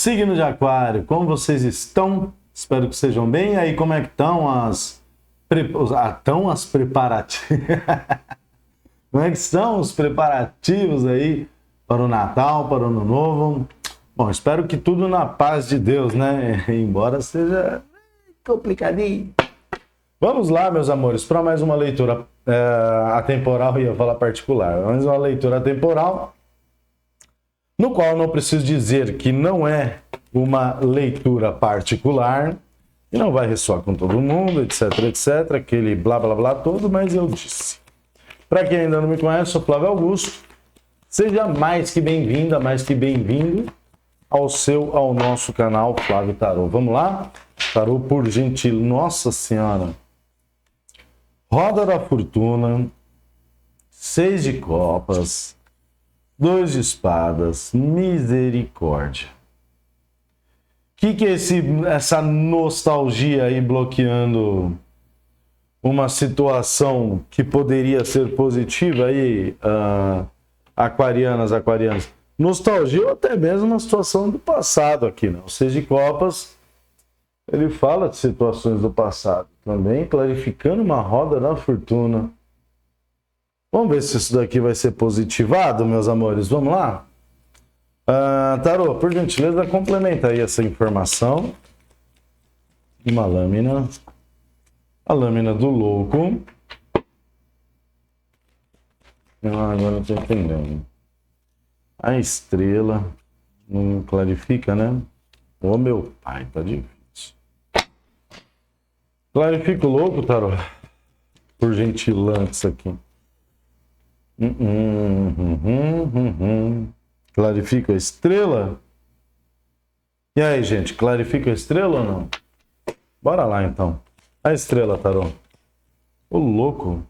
Signo de Aquário, como vocês estão? Espero que sejam bem. E aí, como é que estão as preparativos? Como é que estão os preparativos aí para o Natal, para o Ano Novo? Bom, espero que tudo na paz de Deus, né? Embora seja complicadinho. Vamos lá, meus amores, para mais uma leitura atemporal, ia falar particular, mais uma leitura atemporal, no qual eu não preciso dizer que não é uma leitura particular, e não vai ressoar com todo mundo, etc, etc, aquele blá blá blá todo, mas eu disse. Para quem ainda não me conhece, sou Flávio Augusto, seja mais que bem-vinda, mais que bem-vindo ao nosso canal Flávio Tarô. Vamos lá? Tarô por gentil, Nossa Senhora. Roda da Fortuna, 6 de copas, 2 de espadas, misericórdia. O que é essa nostalgia aí bloqueando uma situação que poderia ser positiva aí, aquarianos? Nostalgia ou até mesmo uma situação do passado aqui, né? O 6 de copas, ele fala de situações do passado também, clarificando uma roda da fortuna. Vamos ver se isso daqui vai ser positivado, meus amores. Vamos lá? Tarô, por gentileza, complementa aí essa informação. Uma lâmina. A lâmina do louco. Agora eu estou entendendo. A estrela. Não clarifica, né? Ô, meu pai, tá difícil. Clarifica o louco, Tarô. Por gentilância aqui. Clarifica a estrela? E aí, gente, clarifica a estrela ou não? Bora lá, então. A estrela, Tarô. Ô, louco.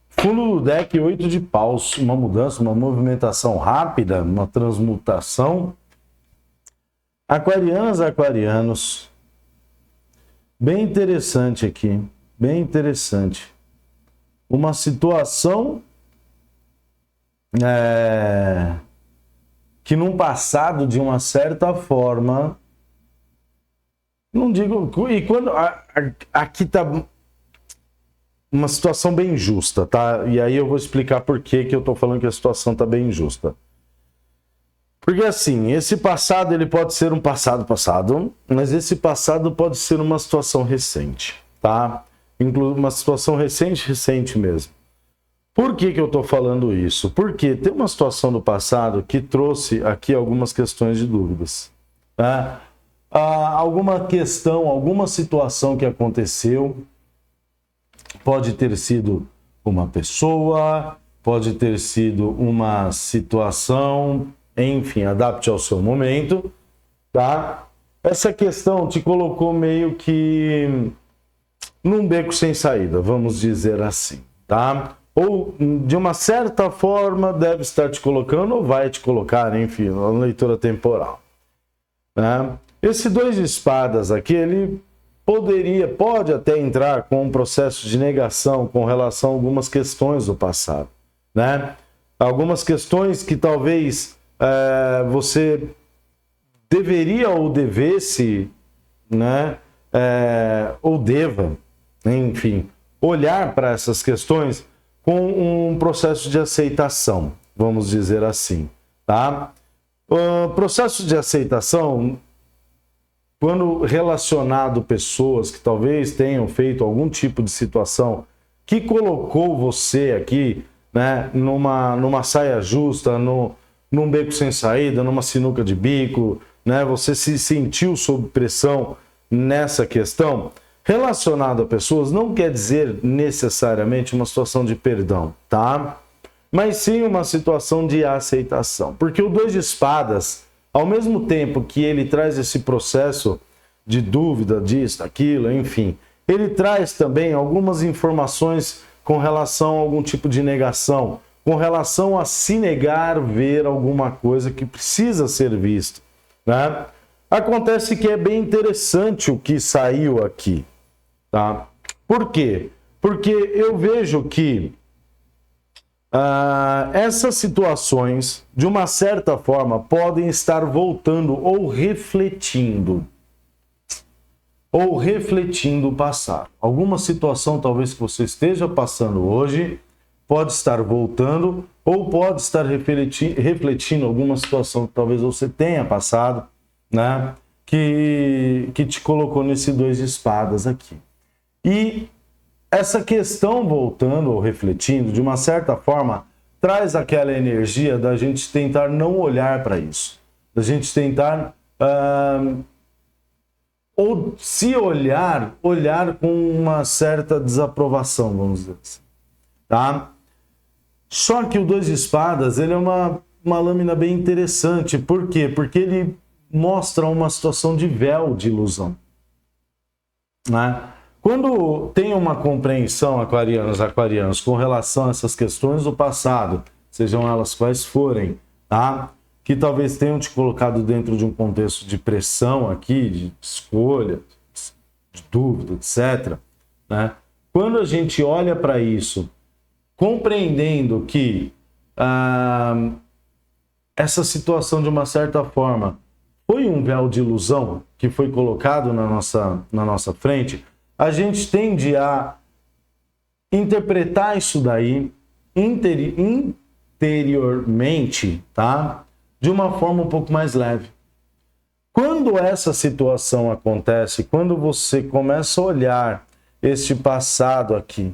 Fundo do deck, 8 de paus. Uma mudança, uma movimentação rápida, uma transmutação. Aquarianas, aquarianos. Bem interessante aqui. Bem interessante. Uma situação que num passado, de uma certa forma, não digo... E quando... Aqui tá uma situação bem justa, tá? E aí eu vou explicar por que eu tô falando que a situação tá bem justa. Porque assim, esse passado ele pode ser um passado, mas esse passado pode ser uma situação recente, tá? Uma situação recente mesmo. Por que eu tô falando isso? Porque tem uma situação do passado que trouxe aqui algumas questões de dúvidas, tá? Alguma questão, alguma situação que aconteceu, pode ter sido uma pessoa, pode ter sido uma situação, enfim, adapte ao seu momento, tá? Essa questão te colocou meio que num beco sem saída, vamos dizer assim, tá? Ou, de uma certa forma, deve estar te colocando ou vai te colocar, enfim, na leitura temporal, né? Esse 2 de espadas aqui, ele pode até entrar com um processo de negação com relação a algumas questões do passado, né? Algumas questões que talvez você deveria ou devesse, né? Ou deva, enfim, olhar para essas questões com um processo de aceitação, vamos dizer assim, tá? O processo de aceitação, quando relacionado a pessoas que talvez tenham feito algum tipo de situação que colocou você aqui, né, numa saia justa, num beco sem saída, numa sinuca de bico, né, você se sentiu sob pressão nessa questão, relacionado a pessoas não quer dizer necessariamente uma situação de perdão, tá? Mas sim uma situação de aceitação. Porque o 2 de espadas, ao mesmo tempo que ele traz esse processo de dúvida disso, daquilo, enfim, ele traz também algumas informações com relação a algum tipo de negação, com relação a se negar ver alguma coisa que precisa ser visto, né? Acontece que é bem interessante o que saiu aqui, tá? Por quê? Porque eu vejo que essas situações, de uma certa forma, podem estar voltando ou refletindo o passado. Alguma situação talvez que você esteja passando hoje pode estar voltando ou pode estar refletindo alguma situação que talvez você tenha passado, né? Que te colocou nesse 2 de espadas aqui. E essa questão voltando ou refletindo, de uma certa forma, traz aquela energia da gente tentar não olhar para isso. Da gente tentar, ou se olhar com uma certa desaprovação, vamos dizer assim. Tá? Só que o 2 de espadas, ele é uma lâmina bem interessante. Por quê? Porque ele mostra uma situação de véu de ilusão. Né? Quando tem uma compreensão, aquarianos, com relação a essas questões do passado, sejam elas quais forem, tá? Que talvez tenham te colocado dentro de um contexto de pressão aqui, de escolha, de dúvida, etc. Né? Quando a gente olha para isso, compreendendo que essa situação, de uma certa forma, foi um véu de ilusão que foi colocado na nossa frente, a gente tende a interpretar isso daí interiormente, tá? De uma forma um pouco mais leve. Quando essa situação acontece, quando você começa a olhar este passado aqui,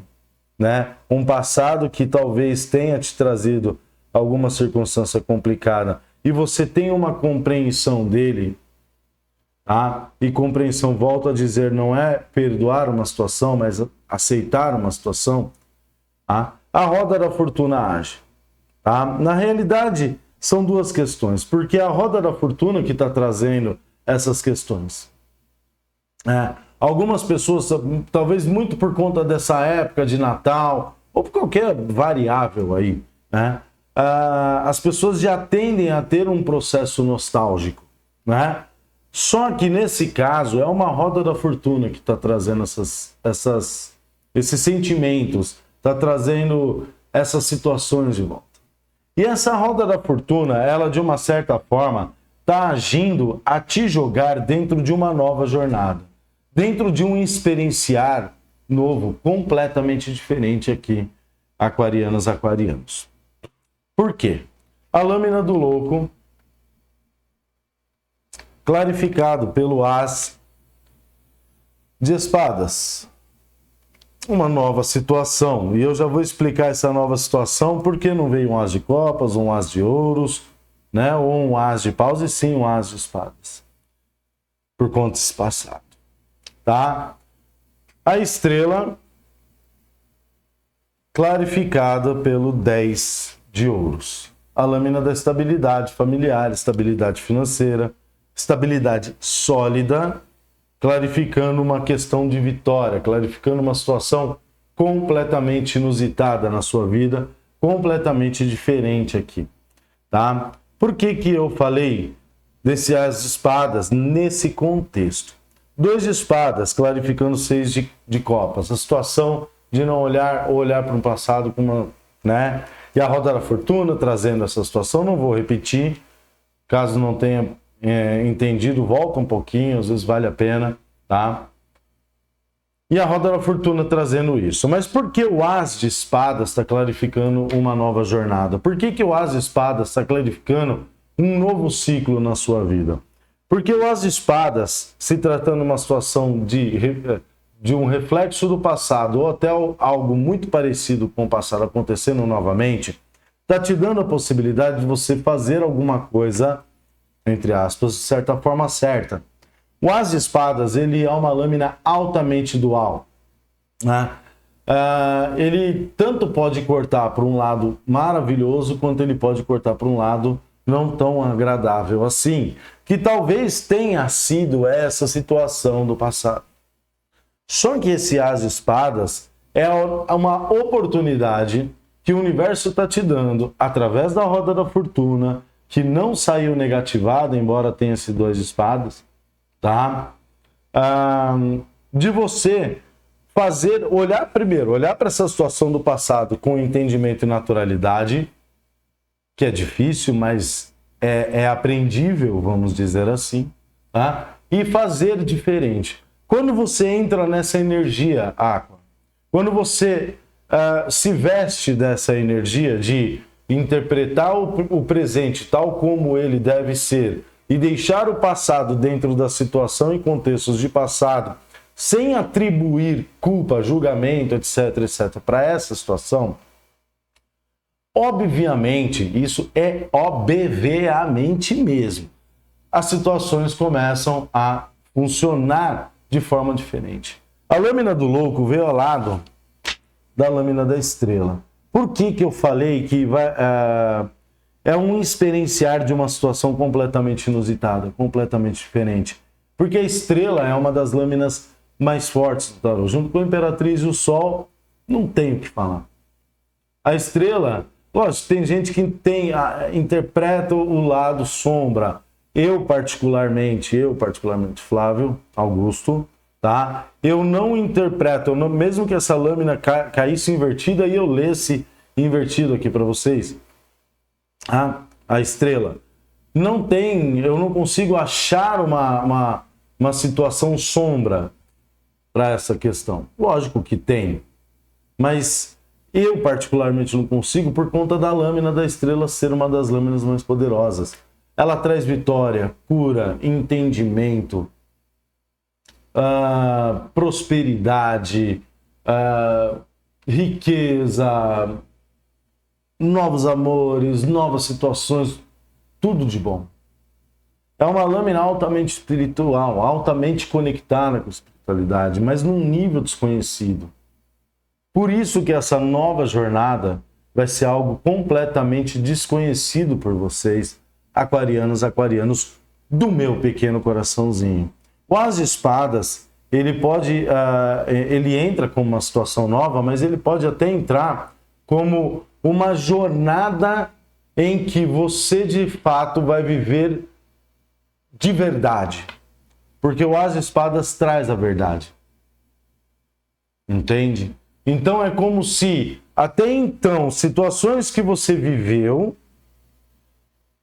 né? Um passado que talvez tenha te trazido alguma circunstância complicada e você tem uma compreensão dele, tá? E compreensão, volto a dizer, não é perdoar uma situação, mas aceitar uma situação, tá? A roda da fortuna age, tá? Na realidade, são duas questões, porque a roda da fortuna que está trazendo essas questões. Algumas pessoas, talvez muito por conta dessa época de Natal, ou por qualquer variável aí, né? As pessoas já tendem a ter um processo nostálgico, né? Só que nesse caso é uma roda da fortuna que está trazendo esses sentimentos, está trazendo essas situações de volta. E essa roda da fortuna, ela de uma certa forma está agindo a te jogar dentro de uma nova jornada, dentro de um experienciar novo, completamente diferente aqui, aquarianos. Por quê? A lâmina do louco, clarificado pelo As de espadas. Uma nova situação. E eu já vou explicar essa nova situação, porque não veio um As de copas, um As de ouros, né? Ou um As de paus, e sim um As de espadas. Por conta desse passado. Tá? A estrela clarificada pelo 10 de ouros. A lâmina da estabilidade familiar, estabilidade financeira, estabilidade sólida, clarificando uma questão de vitória, clarificando uma situação completamente inusitada na sua vida, completamente diferente aqui, tá? Por que eu falei desse As de espadas nesse contexto? 2 de espadas, clarificando 6 de copas, a situação de não olhar ou olhar para um passado com uma, né? E a roda da fortuna trazendo essa situação, não vou repetir, caso não tenha entendido, volta um pouquinho, às vezes vale a pena, tá? E a roda da fortuna trazendo isso. Mas por que o As de espadas está clarificando uma nova jornada? Por que o As de espadas está clarificando um novo ciclo na sua vida? Porque o As de espadas, se tratando de uma situação de um reflexo do passado ou até algo muito parecido com o passado acontecendo novamente, está te dando a possibilidade de você fazer alguma coisa, entre aspas, de certa forma certa. O As de espadas, ele é uma lâmina altamente dual, né? Ele tanto pode cortar para um lado maravilhoso, quanto ele pode cortar para um lado não tão agradável assim, que talvez tenha sido essa situação do passado. Só que esse As de espadas é uma oportunidade que o universo está te dando, através da roda da fortuna, que não saiu negativada, embora tenha esse 2 de espadas, tá? De você olhar para essa situação do passado com entendimento e naturalidade, que é difícil, mas é aprendível, vamos dizer assim, tá? E fazer diferente. Quando você entra nessa energia, Aqua, quando você se veste dessa energia de interpretar o presente tal como ele deve ser e deixar o passado dentro da situação e contextos de passado, sem atribuir culpa, julgamento, etc, etc, para essa situação, obviamente, isso é obviamente mesmo, as situações começam a funcionar de forma diferente. A lâmina do louco veio ao lado da lâmina da estrela. Por que eu falei que é um experienciar de uma situação completamente inusitada, completamente diferente? Porque a estrela é uma das lâminas mais fortes do tarô. Junto com a Imperatriz e o Sol, não tem o que falar. A estrela, lógico, tem gente que interpreta o lado sombra. Eu particularmente, Flávio Augusto, tá? Eu não interpreto, mesmo que essa lâmina caísse invertida e eu lesse invertido aqui para vocês, a estrela, eu não consigo achar uma situação sombra para essa questão. Lógico que tem, mas eu particularmente não consigo por conta da lâmina da estrela ser uma das lâminas mais poderosas. Ela traz vitória, cura, entendimento, prosperidade, riqueza, novos amores, novas situações, tudo de bom. É uma lâmina altamente espiritual, altamente conectada com a espiritualidade, mas num nível desconhecido. Por isso que essa nova jornada vai ser algo completamente desconhecido por vocês, aquarianos do meu pequeno coraçãozinho. O As de Espadas, ele entra como uma situação nova, mas ele pode até entrar como uma jornada em que você de fato vai viver de verdade. Porque o As de Espadas traz a verdade. Entende? Então é como se até então situações que você viveu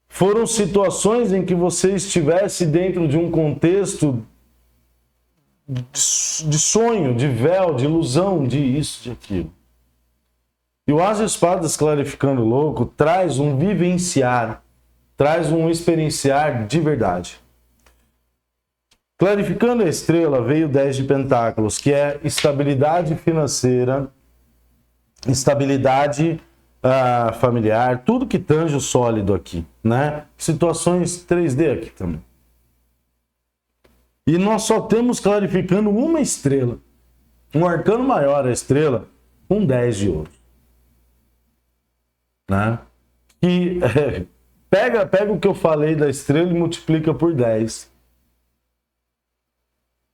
foram situações em que você estivesse dentro de um contexto de sonho, de véu, de ilusão, de isso, de aquilo. E o As de Espadas clarificando o louco traz um vivenciar, traz um experienciar de verdade. Clarificando a estrela veio o 10 de Pentáculos, que é estabilidade financeira, estabilidade familiar, tudo que tange o sólido aqui, né? Situações 3D aqui também. E nós só temos clarificando uma estrela, um arcano maior, a estrela, com 10 de ouro. Né? E pega o que eu falei da estrela e multiplica por 10.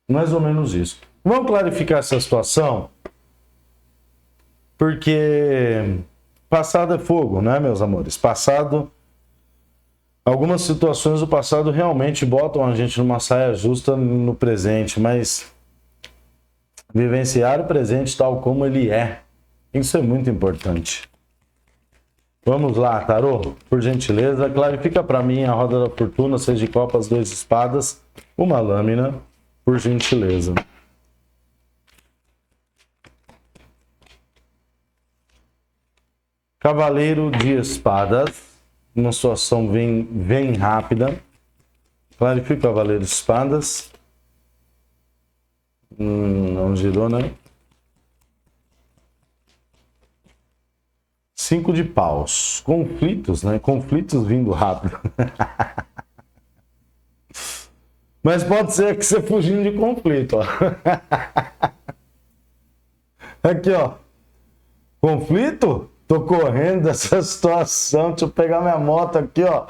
Mais ou menos isso. Vamos clarificar essa situação? Porque passado é fogo, né, meus amores? Passado, algumas situações do passado realmente botam a gente numa saia justa no presente, mas vivenciar o presente tal como ele é, isso é muito importante. Vamos lá, tarô, por gentileza, clarifica para mim a roda da fortuna, 6 de copas, 2 de espadas, uma lâmina, por gentileza. Cavaleiro de espadas, uma situação bem rápida. Clarifica o Cavaleiro de espadas. Não girou, né? 5 de paus. Conflitos, né? Conflitos vindo rápido. Mas pode ser que você fugindo de conflito, ó. Aqui, ó. Conflito? Tô correndo dessa situação. Deixa eu pegar minha moto aqui, ó.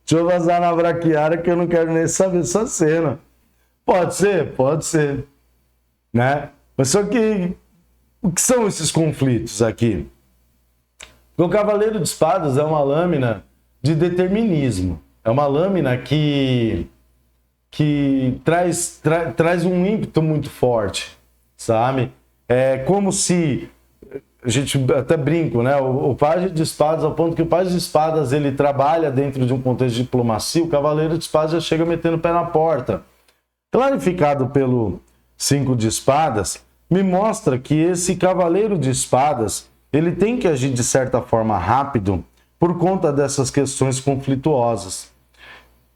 Deixa eu vazar na braquiária que eu não quero nem saber dessa cena. Pode ser. Né? Mas só que... O que são esses conflitos aqui? O Cavaleiro de Espadas é uma lâmina de determinismo. É uma lâmina que traz um ímpeto muito forte, sabe? É como se, a gente até brinca, né? O pajem de espadas, ao ponto que o pajem de espadas ele trabalha dentro de um contexto de diplomacia, o cavaleiro de espadas já chega metendo o pé na porta. Clarificado pelo 5 de espadas, me mostra que esse cavaleiro de espadas, ele tem que agir de certa forma rápido por conta dessas questões conflituosas.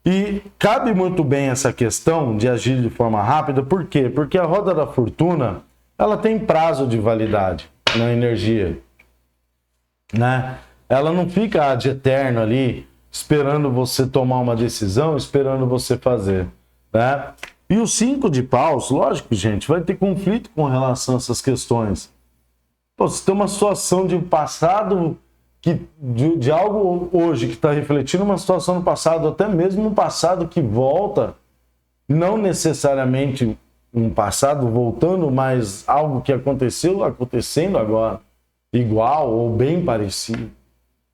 E cabe muito bem essa questão de agir de forma rápida, por quê? Porque a roda da fortuna, ela tem prazo de validade na energia, né? Ela não fica de eterno ali, esperando você tomar uma decisão, esperando você fazer, né? E o 5 de paus, lógico, gente, vai ter conflito com relação a essas questões. Pô, você tem uma situação de passado, de algo hoje que está refletindo uma situação no passado, até mesmo um passado que volta, não necessariamente um passado voltando, mas algo que acontecendo agora, igual ou bem parecido,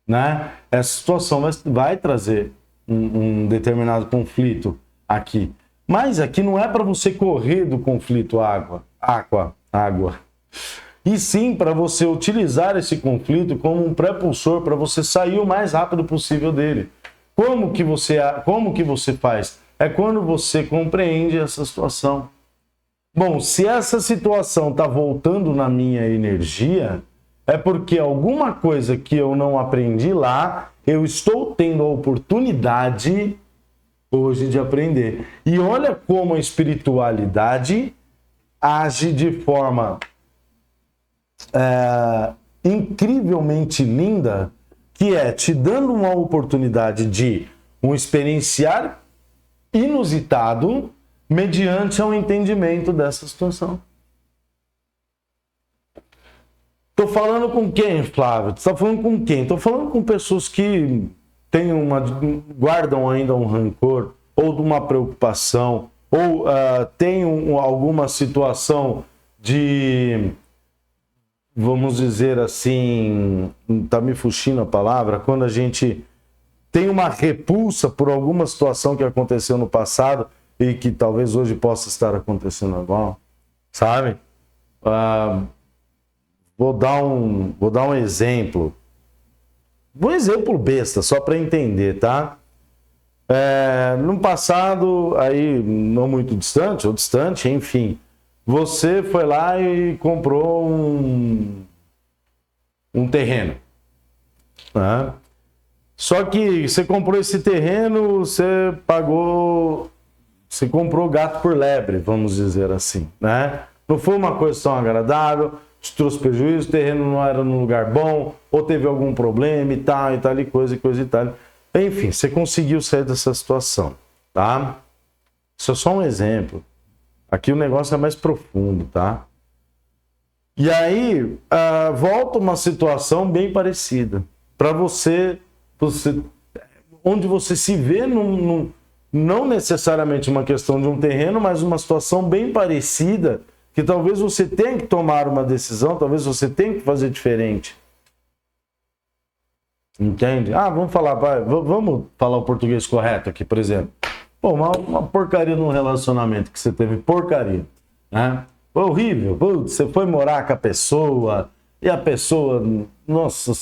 né? Essa situação vai trazer um determinado conflito aqui. Mas aqui não é para você correr do conflito água. E sim para você utilizar esse conflito como um pré-pulsor para você sair o mais rápido possível dele. Como que você faz? É quando você compreende essa situação. Bom, se essa situação está voltando na minha energia, é porque alguma coisa que eu não aprendi lá, eu estou tendo a oportunidade hoje de aprender. E olha como a espiritualidade age de forma incrivelmente linda, que é te dando uma oportunidade de um experienciar inusitado mediante um entendimento dessa situação. Tô falando com quem, Flávio? Tu tá falando com quem? Tô falando com pessoas que guardam ainda um rancor, ou de uma preocupação, ou tem alguma situação de, vamos dizer assim, tá me fugindo a palavra, quando a gente tem uma repulsa por alguma situação que aconteceu no passado e que talvez hoje possa estar acontecendo agora, sabe? Vou dar um exemplo. Um exemplo besta, só para entender, tá? No passado, aí não muito distante, ou distante, enfim, você foi lá e comprou um terreno, né? Só que você comprou esse terreno, você comprou gato por lebre, vamos dizer assim, né? Não foi uma coisa tão agradável, te trouxe prejuízo, o terreno não era num lugar bom, ou teve algum problema e tal, e coisa e tal. Enfim, você conseguiu sair dessa situação, tá? Isso é só um exemplo. Aqui o negócio é mais profundo, tá? E aí, volta uma situação bem parecida. Para você, onde você se vê não necessariamente uma questão de um terreno, mas uma situação bem parecida, que talvez você tenha que tomar uma decisão, talvez você tenha que fazer diferente. Entende? Vamos falar o português correto aqui, por exemplo. Pô, uma porcaria num relacionamento que você teve, porcaria, né? Foi horrível, você foi morar com a pessoa, e a pessoa, nossa,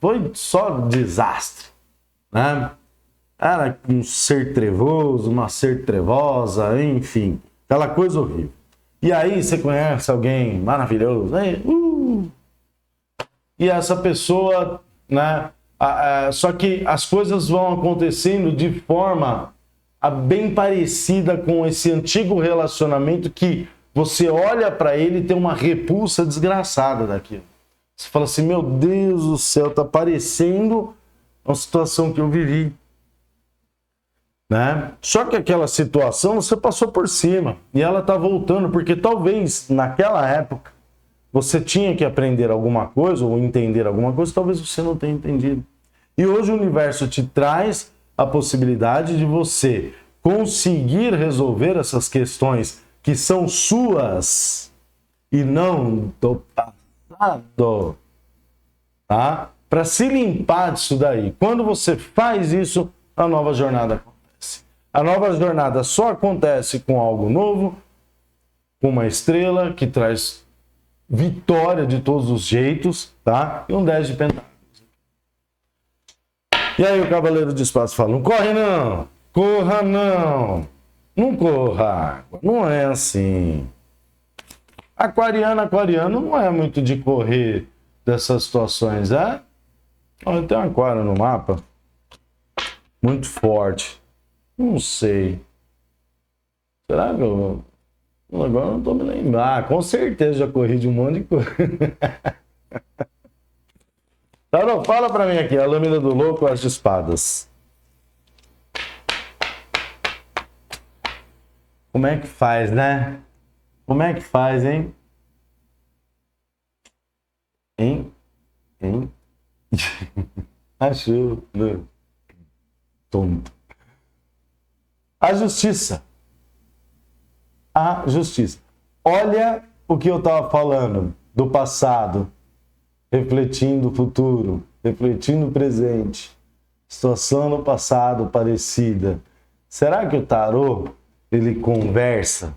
foi só desastre, né? Era um ser trevoso, uma ser trevosa, enfim, aquela coisa horrível. E aí você conhece alguém maravilhoso, né? E essa pessoa, né? Só que as coisas vão acontecendo de forma bem parecida com esse antigo relacionamento que você olha para ele e tem uma repulsa desgraçada daquilo. Você fala assim, meu Deus do céu, tá parecendo uma situação que eu vivi, né? Só que aquela situação você passou por cima e ela tá voltando porque talvez naquela época você tinha que aprender alguma coisa ou entender alguma coisa, talvez você não tenha entendido. E hoje o universo te traz a possibilidade de você conseguir resolver essas questões que são suas e não do passado, tá? Para se limpar disso daí. Quando você faz isso, a nova jornada acontece. A nova jornada só acontece com algo novo, com uma estrela que traz vitória de todos os jeitos, tá? E um 10 de pentáculos. E aí o Cavaleiro de Espadas fala, não corre não, corra não, não corra, não é assim. Aquariano não é muito de correr dessas situações, é? Olha, tem um aquário no mapa, muito forte, não sei. Será que eu... Agora eu não tô me lembrando. Ah, com certeza já corri de um monte de coisa. Tarô, fala pra mim aqui, a lâmina do louco, as de espadas. Como é que faz, né? Como é que faz, hein? Hein? Achou, né? Tonto. A justiça. A justiça. Olha o que eu estava falando do passado, refletindo o futuro, refletindo o presente. Situação no passado parecida. Será que o tarô, ele conversa?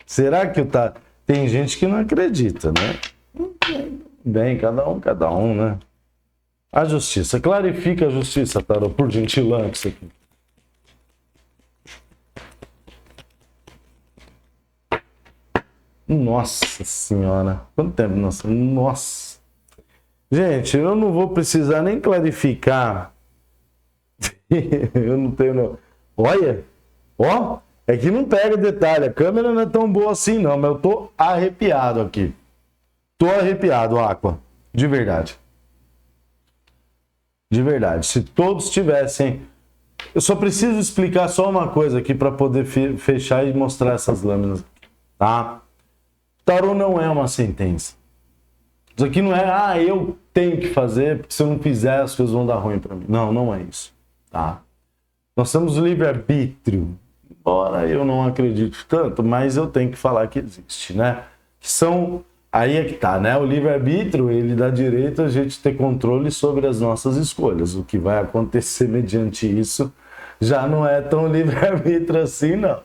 Será que o tarô... Tem gente que não acredita, né? Bem, cada um, né? A justiça. Clarifica a justiça, tarô, por gentilância aqui. Nossa senhora, quanto tempo? Nossa. Gente, eu não vou precisar nem clarificar. Eu não tenho, não. Olha, ó, é que não pega detalhe. A câmera não é tão boa assim, não, mas eu tô arrepiado aqui. Tô arrepiado, Aqua. De verdade. De verdade. Se todos tivessem... Eu só preciso explicar só uma coisa aqui para poder fechar e mostrar essas lâminas, tá? Tarô não é uma sentença. Isso aqui não é, eu tenho que fazer, porque se eu não fizer as coisas vão dar ruim para mim. Não, não é isso, tá? Nós temos livre-arbítrio, embora eu não acredite tanto, mas eu tenho que falar que existe, né? Que são, aí é que tá, né? O livre-arbítrio, ele dá direito a gente ter controle sobre as nossas escolhas. O que vai acontecer mediante isso já não é tão livre-arbítrio assim, não,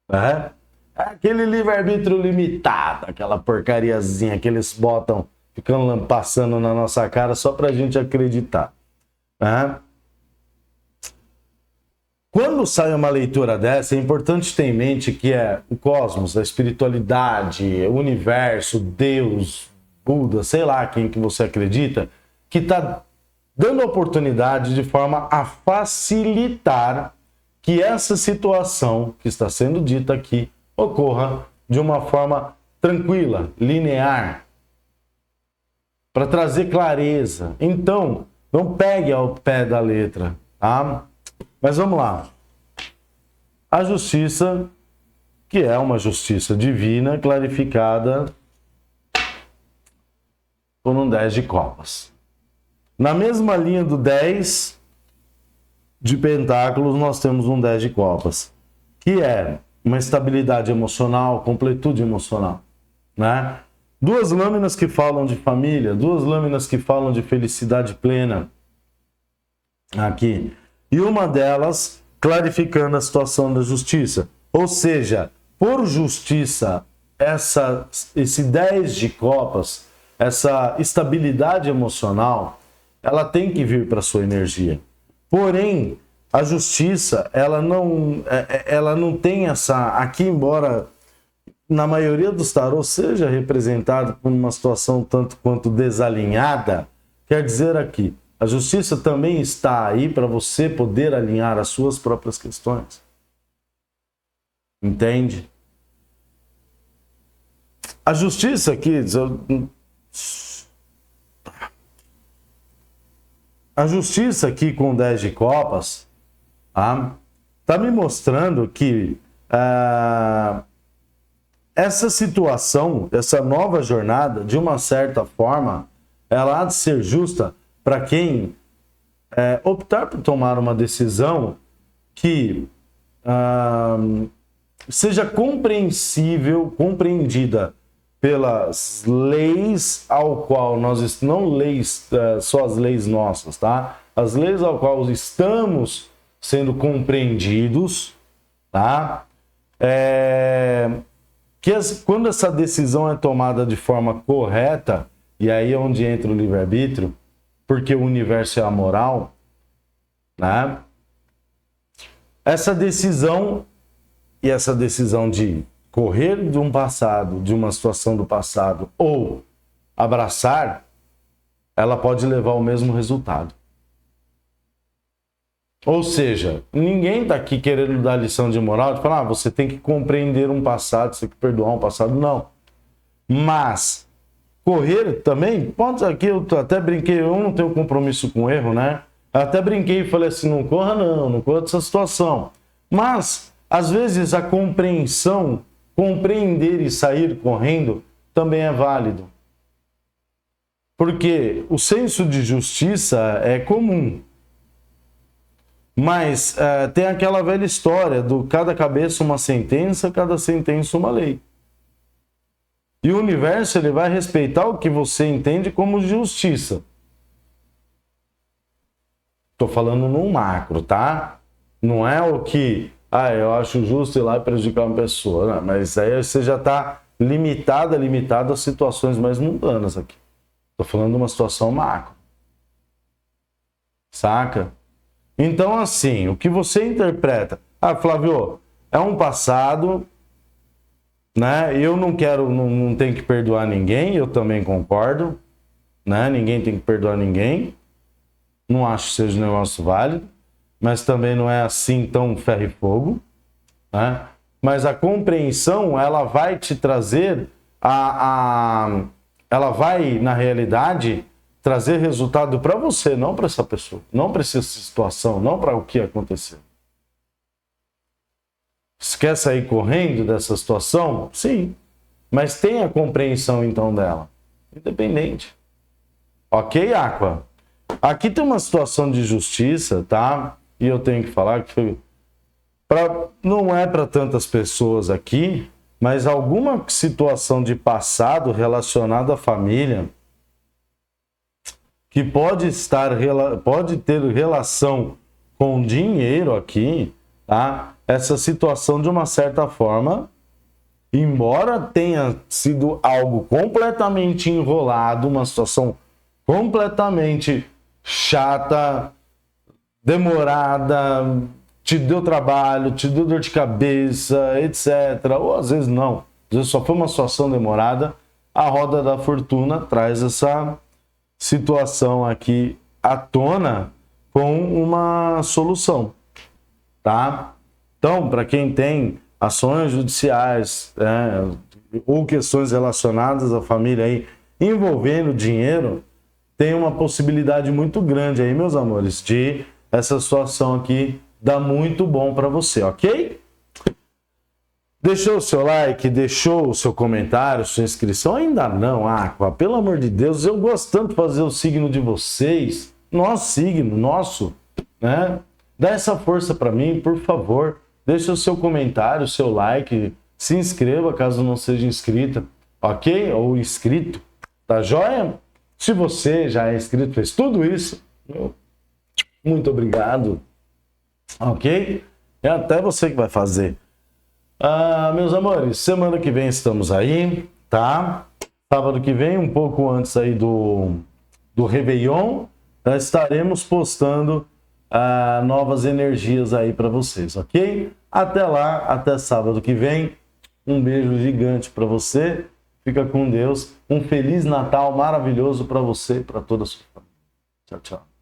né? Aquele livre-arbítrio limitado, aquela porcariazinha que eles botam, ficam passando na nossa cara só pra gente acreditar, né? Quando sai uma leitura dessa, é importante ter em mente que é o cosmos, a espiritualidade, o universo, Deus, Buda, sei lá quem que você acredita, que está dando oportunidade de forma a facilitar que essa situação que está sendo dita aqui ocorra de uma forma tranquila, linear, para trazer clareza. Então, não pegue ao pé da letra, tá? Mas vamos lá. A justiça, que é uma justiça divina, clarificada por um 10 de copas. Na mesma linha do 10 de pentáculos, nós temos um 10 de copas, que é uma estabilidade emocional, completude emocional, né? Duas lâminas que falam de família, duas lâminas que falam de felicidade plena aqui. E uma delas clarificando a situação da justiça. Ou seja, por justiça, esse 10 de copas, essa estabilidade emocional, ela tem que vir para a sua energia. Porém, a justiça, ela não tem essa... Aqui, embora na maioria dos tarôs seja representado por uma situação tanto quanto desalinhada, quer dizer aqui, a justiça também está aí para você poder alinhar as suas próprias questões. Entende? A justiça aqui... A justiça aqui com 10 de copas tá me mostrando que essa situação, essa nova jornada, de uma certa forma, ela há de ser justa para quem optar por tomar uma decisão que seja compreendida pelas leis ao qual nós, não leis, só as leis nossas, tá? As leis ao qual estamos sendo compreendidos, tá? quando essa decisão é tomada de forma correta, e aí é onde entra o livre-arbítrio, porque o universo é amoral, né? Essa decisão de correr de um passado, de uma situação do passado, ou abraçar, ela pode levar ao mesmo resultado. Ou seja, ninguém está aqui querendo dar lição de moral, de falar, você tem que compreender um passado, você tem que perdoar um passado, não. Mas, correr também, pode aqui, eu até brinquei, eu não tenho compromisso com erro, né? Eu até brinquei e falei assim, não corra dessa situação. Mas, às vezes, a compreensão, compreender e sair correndo, também é válido. Porque o senso de justiça é comum. Mas tem aquela velha história do cada cabeça uma sentença, cada sentença uma lei. E o universo ele vai respeitar o que você entende como justiça. Estou falando no macro, tá? Não é o que, eu acho justo ir lá e prejudicar uma pessoa. Não, mas aí você já está limitado a situações mais mundanas aqui. Estou falando de uma situação macro. Saca? Então, assim, o que você interpreta? Flávio, é um passado, né? Eu não quero, não tenho que perdoar ninguém, eu também concordo, né? Ninguém tem que perdoar ninguém. Não acho que seja um negócio válido, mas também não é assim tão ferro e fogo, né? Mas a compreensão, ela vai te trazer ela vai, na realidade, trazer resultado para você, não para essa pessoa, não para essa situação, não para o que aconteceu. Você quer sair correndo dessa situação? Sim. Mas tenha compreensão então dela. Independente. Ok, Aqua? Aqui tem uma situação de justiça, tá? E eu tenho que falar que não é para tantas pessoas aqui, mas alguma situação de passado relacionada à família que pode ter relação com dinheiro aqui, tá? Essa situação, de uma certa forma, embora tenha sido algo completamente enrolado, uma situação completamente chata, demorada, te deu trabalho, te deu dor de cabeça, etc. Ou às vezes não, às vezes só foi uma situação demorada, a roda da fortuna traz essa situação aqui à tona com uma solução, tá? Então, para quem tem ações judiciais, ou questões relacionadas à família aí envolvendo dinheiro, tem uma possibilidade muito grande aí, meus amores, de essa situação aqui dar muito bom para você, ok? Deixou o seu like, deixou o seu comentário, sua inscrição? Ainda não, Aqua, pelo amor de Deus, eu gosto tanto de fazer o signo de vocês, nosso signo, né? Dá essa força para mim, por favor. Deixa o seu comentário, o seu like, se inscreva caso não seja inscrita, ok? Ou inscrito, tá joia? Se você já é inscrito, fez tudo isso, muito obrigado, ok? É até você que vai fazer. Meus amores, semana que vem estamos aí, tá? Sábado que vem, um pouco antes aí do Réveillon, estaremos postando novas energias aí para vocês, ok? Até lá, até sábado que vem. Um beijo gigante para você. Fica com Deus. Um Feliz Natal maravilhoso para você e para toda a sua família. Tchau, tchau.